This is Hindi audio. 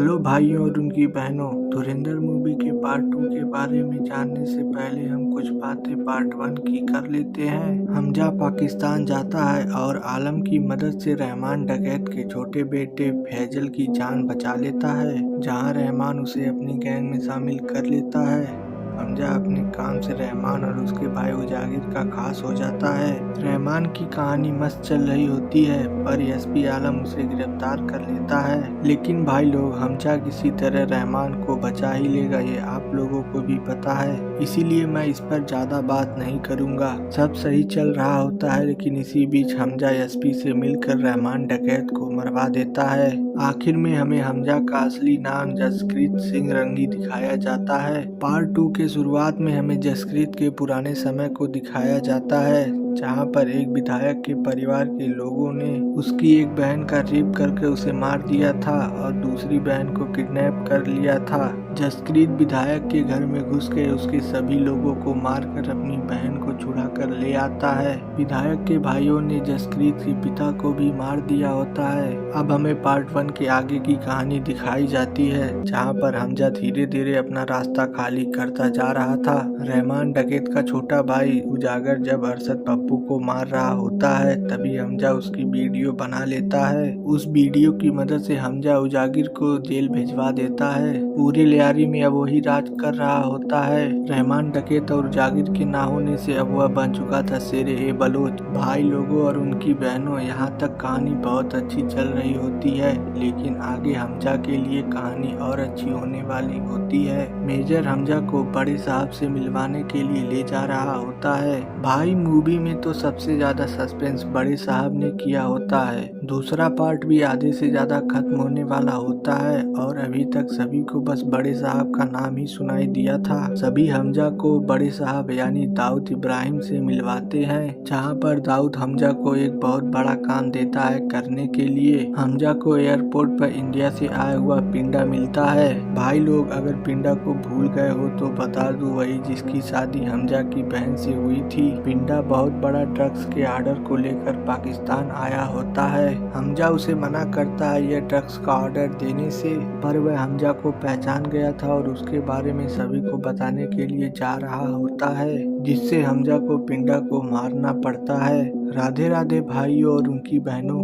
हेलो भाइयों और उनकी बहनों, धुरंधर मूवी के पार्ट 2 के बारे में जानने से पहले हम कुछ बातें पार्ट 1 की कर लेते हैं। हमजा पाकिस्तान जाता है और आलम की मदद से रहमान डकैत के छोटे बेटे फैजल की जान बचा लेता है, जहां रहमान उसे अपनी गैंग में शामिल कर लेता है। हमजा अपने काम से रहमान और उसके भाई उजागिर का खास हो जाता है। रहमान की कहानी मस्त चल रही होती है, पर एसपी आलम उसे गिरफ्तार कर लेता है। लेकिन भाई लोग, हमजा किसी तरह रहमान को बचा ही लेगा, ये आप लोगों को भी पता है, इसीलिए मैं इस पर ज्यादा बात नहीं करूंगा। सब सही चल रहा होता है, लेकिन इसी बीच हमजा एसपी से मिलकर रहमान डकैत को मरवा देता है। आखिर में हमें हमजा का असली नाम जसप्रीत सिंह रंगी दिखाया जाता है। पार्ट 2 के शुरुआत में हमें जसप्रीत के पुराने समय को दिखाया जाता है, जहां पर एक विधायक के परिवार के लोगों ने उसकी एक बहन का रेप करके उसे मार दिया था और दूसरी बहन को किडनैप कर लिया था। जसप्रीत विधायक के घर में घुस के उसके सभी लोगों को मारकर अपनी बहन को छुड़ा कर ले आता है। विधायक के भाइयों ने जसप्रीत के पिता को भी मार दिया होता है। अब हमें पार्ट 1 के आगे की कहानी दिखाई जाती है, जहां पर हमजा धीरे धीरे अपना रास्ता खाली करता जा रहा था। रहमान डकैत का छोटा भाई उजागर जब अरशद पप्पू को मार रहा होता है, तभी हमजा उसकी वीडियो बना लेता है। उस वीडियो की मदद से हमजा उजागिर को जेल भिजवा देता है। पूरी लियारी में अब वही राज कर रहा होता है। रहमान डकैत और उजागिर के ना होने से अब वह बन चुका था शेरे ए बलोच। भाई लोगों और उनकी बहनों, यहाँ तक कहानी बहुत अच्छी चल रही होती है, लेकिन आगे हमजा के लिए कहानी और अच्छी होने वाली होती है। मेजर हमजा को बड़े साहब से मिलवाने के लिए ले जा रहा होता है। भाई मूवी में तो सबसे ज्यादा सस्पेंस बड़े साहब ने किया होता है। दूसरा पार्ट भी आधे से ज्यादा खत्म होने वाला होता है और अभी तक सभी को बस बड़े साहब का नाम ही सुनाई दिया था। सभी हमजा को बड़े साहब यानी दाऊद इब्राहिम से मिलवाते हैं, जहां पर दाऊद हमजा को एक बहुत बड़ा काम देता है करने के लिए। हमजा को एयरपोर्ट पर इंडिया से आया हुआ पिंडा मिलता है। भाई लोग, अगर पिंडा को भूल गए हो तो बता दूं, वही जिसकी शादी हमजा की बहन से हुई थी। पिंडा बहुत बड़ा ड्रग्स के ऑर्डर को लेकर पाकिस्तान आया होता है। हमजा उसे मना करता है यह ड्रग्स का ऑर्डर देने से, पर वह हमजा को पहचान गया था और उसके बारे में सभी को बताने के लिए जा रहा होता है, जिससे हमजा को पिंडा को मारना पड़ता है। राधे राधे भाइयों और उनकी बहनों।